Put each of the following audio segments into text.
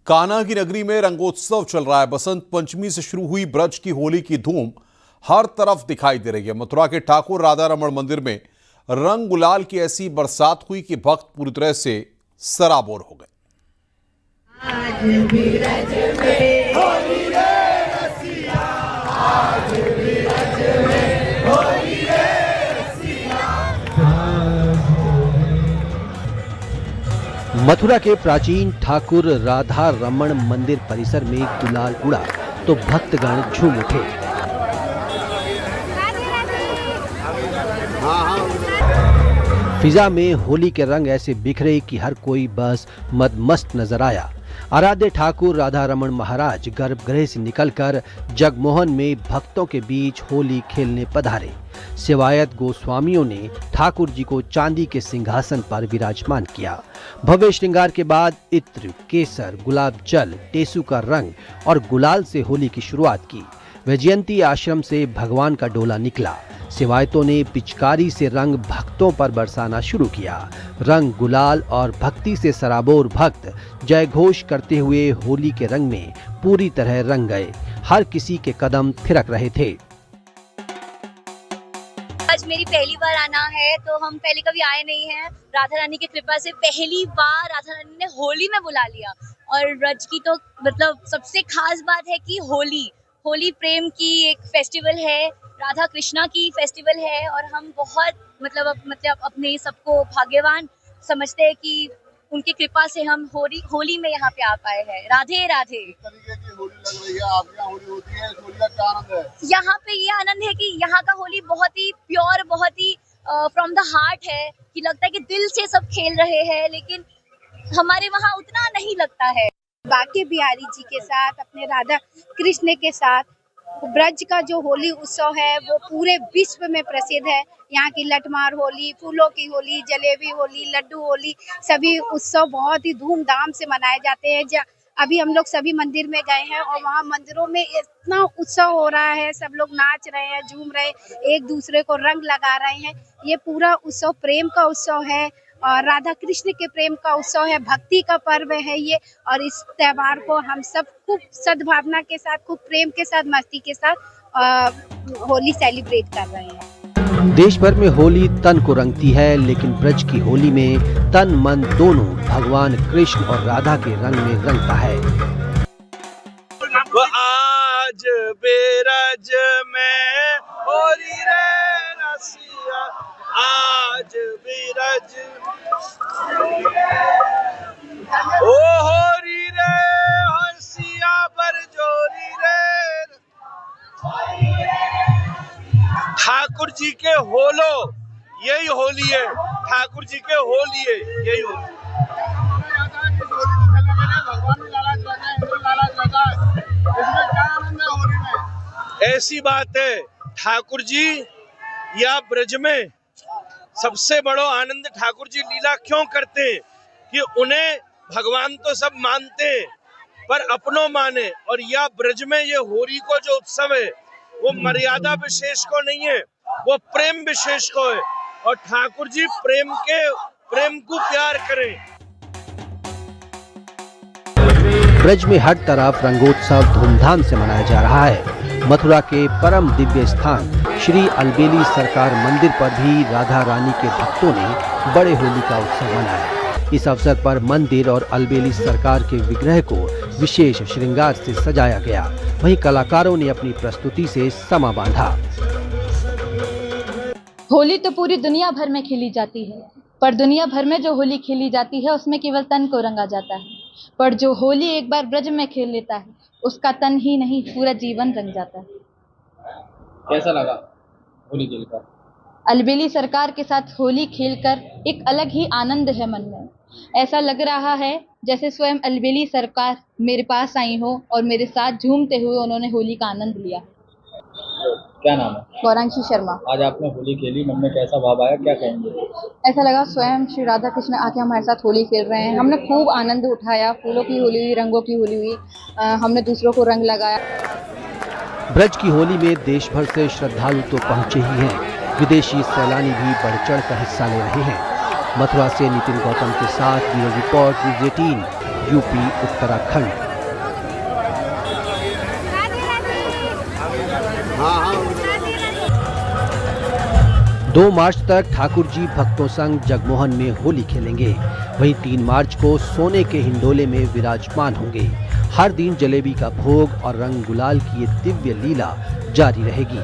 कान्हा की नगरी में रंगोत्सव चल रहा है। बसंत पंचमी से शुरू हुई ब्रज की होली की धूम हर तरफ दिखाई दे रही है। मथुरा के ठाकुर राधा रमण मंदिर में रंग गुलाल की ऐसी बरसात हुई कि भक्त पूरी तरह से सराबोर हो गए। आज ब्रज में होली रे रसिया, आज ब्रज में होली रे रसिया। मथुरा के प्राचीन ठाकुर राधा रमण मंदिर परिसर में गुलाल उड़ा तो भक्तगण झूम उठे। फिजा में होली के रंग ऐसे बिखरे कि हर कोई बस मदमस्त नजर आया। आराध्य ठाकुर राधा रमण महाराज गर्भगृह से निकलकर जगमोहन में भक्तों के बीच होली खेलने पधारे। सेवायत गोस्वामियों ने ठाकुर जी को चांदी के सिंहासन पर विराजमान किया। भव्य श्रृंगार के बाद इत्र, केसर, गुलाब जल, टेसू का रंग और गुलाल से होली की शुरुआत की। वैजयंती आश्रम से भगवान का डोला निकला। सेवायतों ने पिचकारी से रंग भक्तों पर बरसाना शुरू किया। रंग, गुलाल और भक्ति से सराबोर भक्त जय घोष करते हुए होली के रंग में पूरी तरह रंग गए। हर किसी के कदम थिरक रहे थे। आज मेरी पहली बार आना है, तो हम पहले कभी आए नहीं हैं। राधा रानी की कृपा से पहली बार राधा रानी ने होली में बुला लिया। और ब्रज की तो मतलब सबसे खास बात है कि होली प्रेम की एक फेस्टिवल है, राधा कृष्णा की फेस्टिवल है। और हम बहुत मतलब अपने सबको भाग्यवान समझते हैं कि उनकी कृपा से हम होली में यहाँ पे आ पाए हैं। राधे राधे। इस तरीके की होली लग रही है, आपके यहाँ होली होती है, इस होली का क्या आनंद है? यहाँ पे ये आनंद है कि यहाँ का होली बहुत ही प्योर, बहुत ही फ्रॉम द हार्ट है कि लगता है कि दिल से सब खेल रहे हैं। लेकिन हमारे वहाँ उतना नहीं लगता है। बांके बिहारी जी के साथ, अपने राधा कृष्ण के साथ ब्रज का जो होली उत्सव है वो पूरे विश्व में प्रसिद्ध है। यहाँ की लठमार होली, फूलों की होली, जलेबी होली, लड्डू होली, सभी उत्सव बहुत ही धूमधाम से मनाए जाते हैं। अभी हम लोग सभी मंदिर में गए हैं और वहाँ मंदिरों में इतना उत्सव हो रहा है, सब लोग नाच रहे हैं, झूम रहे हैं, एक दूसरे को रंग लगा रहे हैं। ये पूरा उत्सव प्रेम का उत्सव है और राधा कृष्ण के प्रेम का उत्सव है, भक्ति का पर्व है ये। और इस त्योहार को हम सब खूब सद्भावना के साथ, खूब प्रेम के साथ, मस्ती के साथ होली सेलिब्रेट कर रहे हैं। देश भर में होली तन को रंगती है, लेकिन ब्रज की होली में तन मन दोनों भगवान कृष्ण और राधा के रंग में रंगता है। आज ब्रज में होली रे रसिया, आज ब्रज ओ होरी रे हंसिया बरजोरी रे। ठाकुर जी के होलो, यही होली है। ठाकुर जी के होली है, यही होली। ऐसी बात है, ठाकुर जी या ब्रज में सबसे बड़ो आनंद ठाकुर जी लीला क्यों करते हैं कि उन्हें भगवान तो सब मानते हैं पर अपनों माने। और या ब्रज में ये होली को जो उत्सव है वो मर्यादा विशेष को नहीं है, वो प्रेम विशेष को है। और ठाकुर जी प्रेम को प्यार करें। ब्रज में हर तरफ रंगोत्सव धूमधाम से मनाया जा रहा है। मथुरा के परम दिव्य स्थान श्री अलबेली सरकार मंदिर पर भी राधा रानी के भक्तों ने बड़े होली का उत्सव मनाया। इस अवसर पर मंदिर और अलबेली सरकार के विग्रह को विशेष श्रृंगार से सजाया गया। वहीं कलाकारों ने अपनी प्रस्तुति से समा बांधा। होली तो पूरी दुनिया भर में खेली जाती है, पर दुनिया भर में जो होली खेली जाती है उसमें केवल तन को रंगा जाता है। पर जो होली एक बार ब्रज में खेल लेता है उसका तन ही नहीं पूरा जीवन रंग जाता है। कैसा लगा होली खेलकर? अलबेली सरकार के साथ होली खेलकर एक अलग ही आनंद है मन में। ऐसा लग रहा है जैसे स्वयं अलबेली सरकार मेरे पास आई हो और मेरे साथ झूमते हुए उन्होंने होली का आनंद लिया। क्या नाम है? गौरांशी शर्मा। आज आपने होली खेली, मन में कैसा भाव आया, क्या कहेंगे? ऐसा लगा स्वयं श्री राधा कृष्ण आके हमारे साथ होली खेल रहे हैं। हमने खूब आनंद उठाया। फूलों की होली हुई, रंगों की होली हुई, हमने दूसरों को रंग लगाया। ब्रज की होली में देश भर से श्रद्धालु तो पहुंचे ही हैं, विदेशी सैलानी भी बढ़ चढ़ कर हिस्सा ले रहे हैं। मथुरा से नितिन गौतम के साथ bureau report news 18। UP Uttarakhand. हाँ हाँ 2 मार्च तक ठाकुर जी भक्तों संग जगमोहन में होली खेलेंगे। वहीं 3 मार्च को सोने के हिंडोले में विराजमान होंगे। हर दिन जलेबी का भोग और रंग गुलाल की ये दिव्य लीला जारी रहेगी।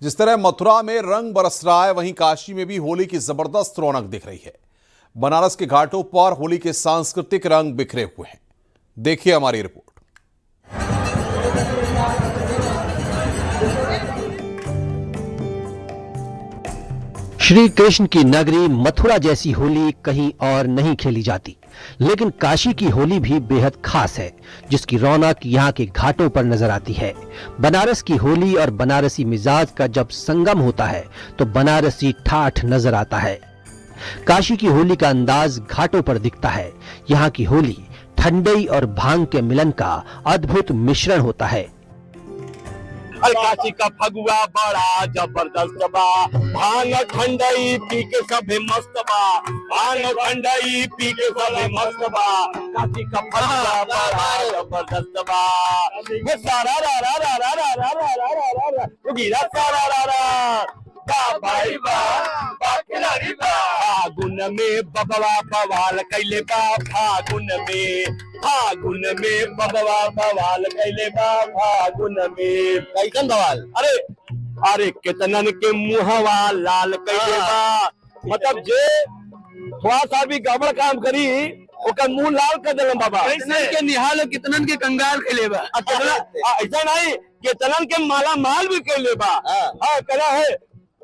जिस तरह मथुरा में रंग बरस रहा है, वहीं काशी में भी होली की जबरदस्त रौनक दिख रही है। बनारस के घाटों पर होली के सांस्कृतिक रंग बिखरे हुए हैं। देखिए हमारी रिपोर्ट। श्री कृष्ण की नगरी मथुरा जैसी होली कहीं और नहीं खेली जाती, लेकिन काशी की होली भी बेहद खास है, जिसकी रौनक यहाँ के घाटों पर नजर आती है। बनारस की होली और बनारसी मिजाज का जब संगम होता है तो बनारसी ठाठ नजर आता है। काशी की होली का अंदाज घाटों पर दिखता है। यहाँ की होली ठंडई और भांग के मिलन का अद्भुत मिश्रण होता है। काशी का फगुआ बड़ा जबरदस्त बा, भांग ठंडई पी के सभे मस्त बा, भांग ठंडई पी के सभे मस्त बा। काशी का फगुआ बड़ा जबरदस्त बा, वो सारा रा रा रा रा रा रा रा रा रा रा रा, वो गिरा सारा रा रा बा भाई बा, बा खिलाड़ी बा। फागुन में बबवा बवाल कैले बा, फागुन में बबवा बवाल कैले बा, फागुन में कैसन बवाल। अरे कितनन के मुहवा लाल कैले बा, मतलब जे थोड़ा सा भी गड़बड़ काम करी ओकर मुंह लाल कर दिलन बाबा। कितनन के निहाल कितनन के कंगाल कैले बा, ऐसा नहीं कितनन के माला माल भी कैले बा। हाँ करा है।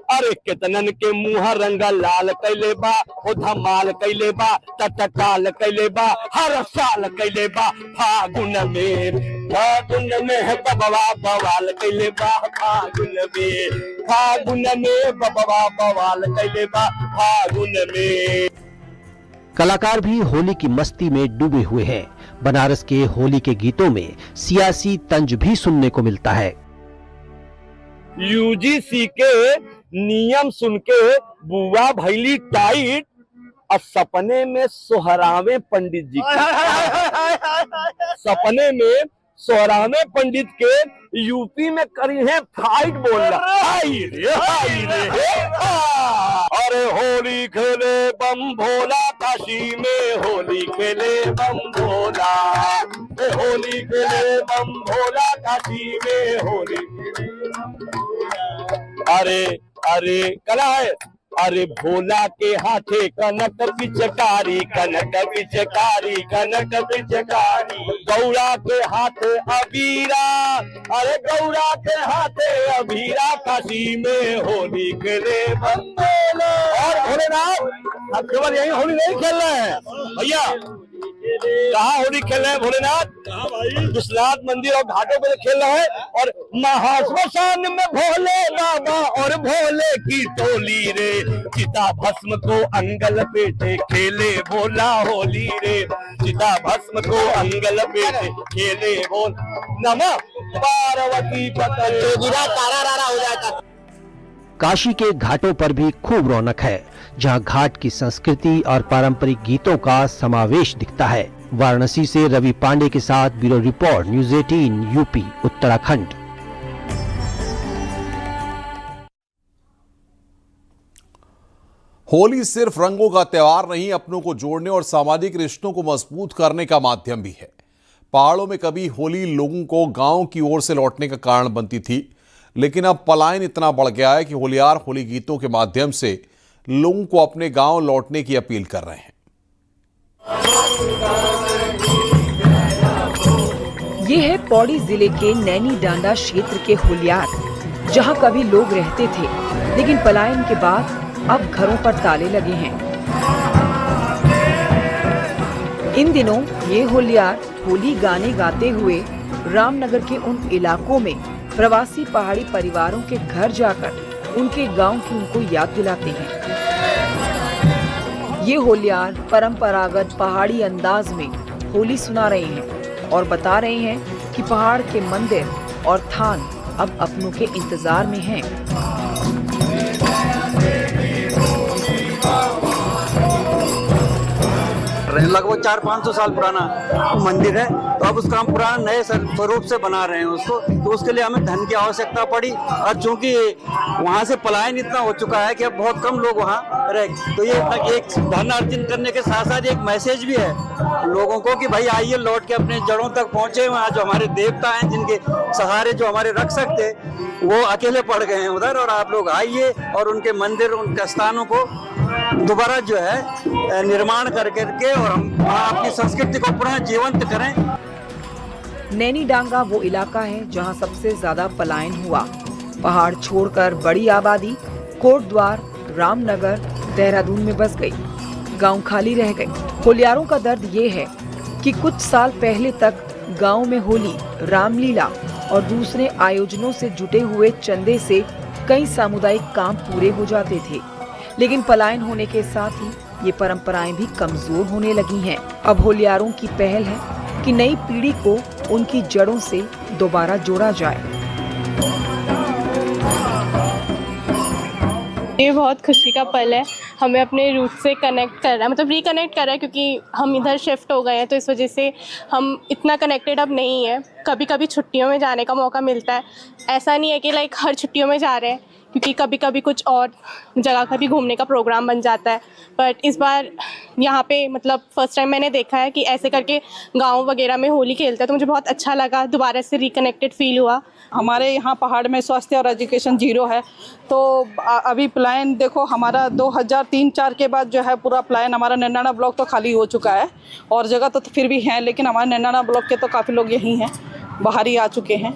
अरे कितनन के मुंह रंग लाल कैले बा, ओ धमाल कैले बा, तटकाल कैले बा, हर साल कैले बा। फागुन में है बबवा बवाल कैले बा, फागुन में बबवा बवाल कैले बा, फागुन में। कलाकार भी होली की मस्ती में डूबे हुए हैं। बनारस के होली के गीतों में सियासी तंज भी सुनने को मिलता है। यूजीसी के नियम सुन के बुआ भैली टाइट और सपने में सोहरावे पंडित जी सपने में सोहरावे पंडित के यूपी में करी है फाइट बोल रहा। अरे होली खेले बम भोला, काशी में होली खेले बम भोला, होली खेले बम भोला, काशी में होली। अरे कला है। अरे भोला के हाथे कनक पिचकारी, कनक पिचकारी, कनक पिचकारी। गौरा के हाथे अबीरा, अरे गौरा के हाथे अबीरा, काशी में होली खेले बम भोला। और भोलेनाथ अब केवल यही होली नहीं खेल रहे हैं भैया, कहाँ होली खेल रहे हैं भोलेनाथ? विश्वनाथ मंदिर और घाटों पे खेल रहे हैं। और महाश्मशान में भोले बाबा और भोले की टोली रे, चिता भस्म को अंगल पेटे खेले भोला होली रे, चिता भस्म को अंगल पेटे खेले बोल। नमः पार्वती पतये गिरा तारा रारा हो जाता। काशी के घाटों पर भी खूब रौनक है, जहां घाट की संस्कृति और पारंपरिक गीतों का समावेश दिखता है। वाराणसी से रवि पांडे के साथ bureau report, news 18 UP Uttarakhand. Holi सिर्फ रंगों का त्योहार नहीं, अपनों को जोड़ने और सामाजिक रिश्तों को मजबूत करने का माध्यम भी है। पहाड़ों में कभी होली लोगों को गांव की ओर से लौटने का कारण बनती थी, लेकिन अब पलायन इतना बढ़ गया है कि होलियार होली गीतों के माध्यम से लोगों को अपने गांव लौटने की अपील कर रहे हैं। ये है पौड़ी जिले के नैनी डांडा क्षेत्र के होलियार, जहां कभी लोग रहते थे, लेकिन पलायन के बाद अब घरों पर ताले लगे हैं। इन दिनों ये होलियार होली गाने गाते हुए रामनगर के उन इलाकों में प्रवासी पहाड़ी परिवारों के घर जाकर उनके गांव की उनको याद दिलाते हैं। ये होलियार परंपरागत पहाड़ी अंदाज में होली सुना रहे हैं और बता रहे हैं कि पहाड़ के मंदिर और थान अब अपनों के इंतजार में हैं। लगभग 400-500 साल पुराना मंदिर है, तो अब उसका हम पुराना नए स्वरूप से बना रहे हैं उसको, तो उसके लिए हमें धन की आवश्यकता पड़ी। और चूंकि वहाँ से पलायन इतना हो चुका है कि अब बहुत कम लोग वहाँ रह, तो ये एक धन अर्जन करने के साथ साथ एक मैसेज भी है लोगों को कि भाई आइए लौट के अपने जड़ों तक पहुँचे। वहाँ जो हमारे देवता हैं जिनके सहारे जो हमारे रख सकते, वो अकेले पड़ गए हैं उधर, और आप लोग आइए और उनके मंदिर, उनके स्थानों को दोबारा जो है निर्माण करके और हम अपनी संस्कृति को पुनः जीवंत करें। नैनी डांगा वो इलाका है जहां सबसे ज्यादा पलायन हुआ। पहाड़ छोड़कर बड़ी आबादी कोटद्वार, रामनगर, देहरादून में बस गई। गांव खाली रह गए। होलियारों का दर्द ये है कि कुछ साल पहले तक गांव में होली, रामलीला और दूसरे आयोजनों से जुटे हुए चंदे से कई सामुदायिक काम पूरे हो जाते थे, लेकिन पलायन होने के साथ ही ये परंपराएं भी कमजोर होने लगी हैं। अब होलियारों की पहल है कि नई पीढ़ी को उनकी जड़ों से दोबारा जोड़ा जाए। ये बहुत खुशी का पल है, हमें अपने रूट से कनेक्ट कर रहा है, मतलब रिकनेक्ट कर रहा है, क्योंकि हम इधर शिफ्ट हो गए हैं तो इस वजह से हम इतना कनेक्टेड अब नहीं है। कभी कभी छुट्टियों में जाने का मौका मिलता है, ऐसा नहीं है कि लाइक हर छुट्टियों में जा रहे हैं, क्योंकि कभी कभी कुछ और जगह का भी घूमने का प्रोग्राम बन जाता है। बट इस बार यहाँ पे मतलब फर्स्ट टाइम मैंने देखा है कि ऐसे करके गांव वगैरह में होली खेलते हैं, तो मुझे बहुत अच्छा लगा, दोबारा से रिकनेक्टेड फील हुआ। हमारे यहाँ पहाड़ में स्वास्थ्य और एजुकेशन जीरो है, तो अभी प्लान देखो हमारा 2003-4 के बाद जो है पूरा प्लान हमारा नैनाना ब्लॉक तो खाली हो चुका है, और जगह तो फिर भी हैं, लेकिन हमारे नैनाना ब्लॉक के तो काफ़ी लोग यहीं हैं, बाहर ही आ चुके हैं।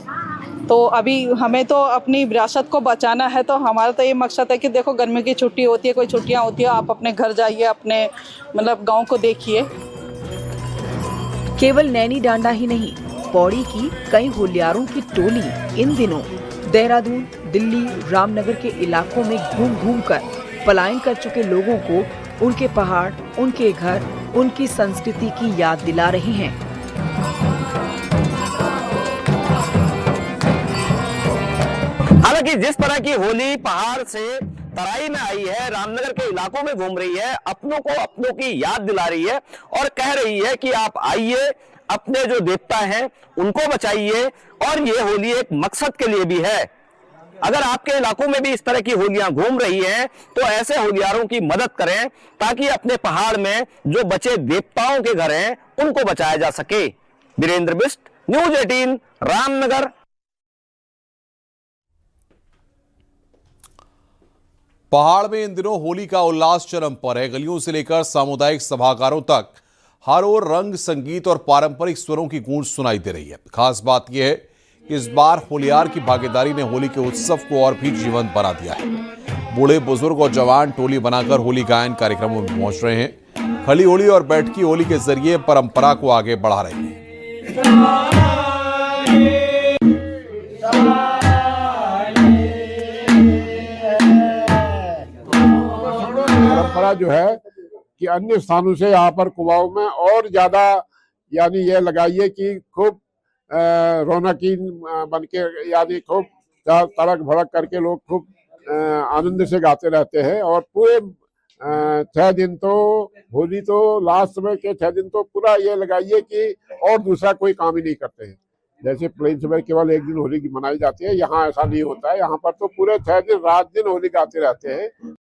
तो अभी हमें तो अपनी विरासत को बचाना है, तो हमारा तो ये मकसद है कि देखो गर्मी की छुट्टी होती है, कोई छुट्टियाँ होती है, आप अपने घर जाइए, अपने मतलब गाँव को देखिए। केवल नैनी डांडा ही नहीं, पौड़ी की कई होलियारों की टोली इन दिनों देहरादून, दिल्ली, रामनगर के इलाकों में घूम घूम कर पलायन कर चुके लोगों को उनके पहाड़, उनके घर, उनकी संस्कृति की याद दिला रही हैं। हालांकि जिस तरह की होली पहाड़ से तराई में आई है, रामनगर के इलाकों में घूम रही है, अपनों की याद दिला रही है और कह रही है कि आप आइए, अपने जो देवता हैं उनको बचाइए, और ये होली एक मकसद के लिए भी है। अगर आपके इलाकों में भी इस तरह की होलियां घूम रही हैं, तो ऐसे होलियारों की मदद करें ताकि अपने पहाड़ में जो बचे देवताओं के घर हैं उनको बचाया जा सके। वीरेंद्र बिष्ट, न्यूज़ 18, रामनगर। पहाड़ में इन दिनों होली का उल्लास चरम पर है। गलियों से लेकर सामुदायिक सभागारों तक हर ओर रंग, संगीत और पारंपरिक स्वरों की गूंज सुनाई दे रही है। खास बात यह है कि इस बार होलियार की भागीदारी ने होली के उत्सव को और भी जीवंत बना दिया है। बूढ़े, बुजुर्ग और जवान टोली बनाकर होली गायन कार्यक्रमों में पहुंच रहे हैं। खली होली और बैठकी होली के जरिए परंपरा को आगे बढ़ा रहे हैं। परंपरा जो है कि अन्य स्थानों से यहाँ पर कुमाऊं में और ज्यादा यानी ये लगाइए कि खूब रौनकीन बन के, यानी खूब तड़क भड़क करके लोग खूब आनंद से गाते रहते हैं। और पूरे 6 दिन तो होली तो लास्ट में के 6 दिन तो पूरा ये लगाइए कि और दूसरा कोई काम ही नहीं करते हैं। जैसे प्लेन्स में केवल एक दिन होली की मनाई जाती है, यहाँ ऐसा नहीं होता है। यहाँ पर तो पूरे 6 दिन रात दिन होली गाते रहते हैं।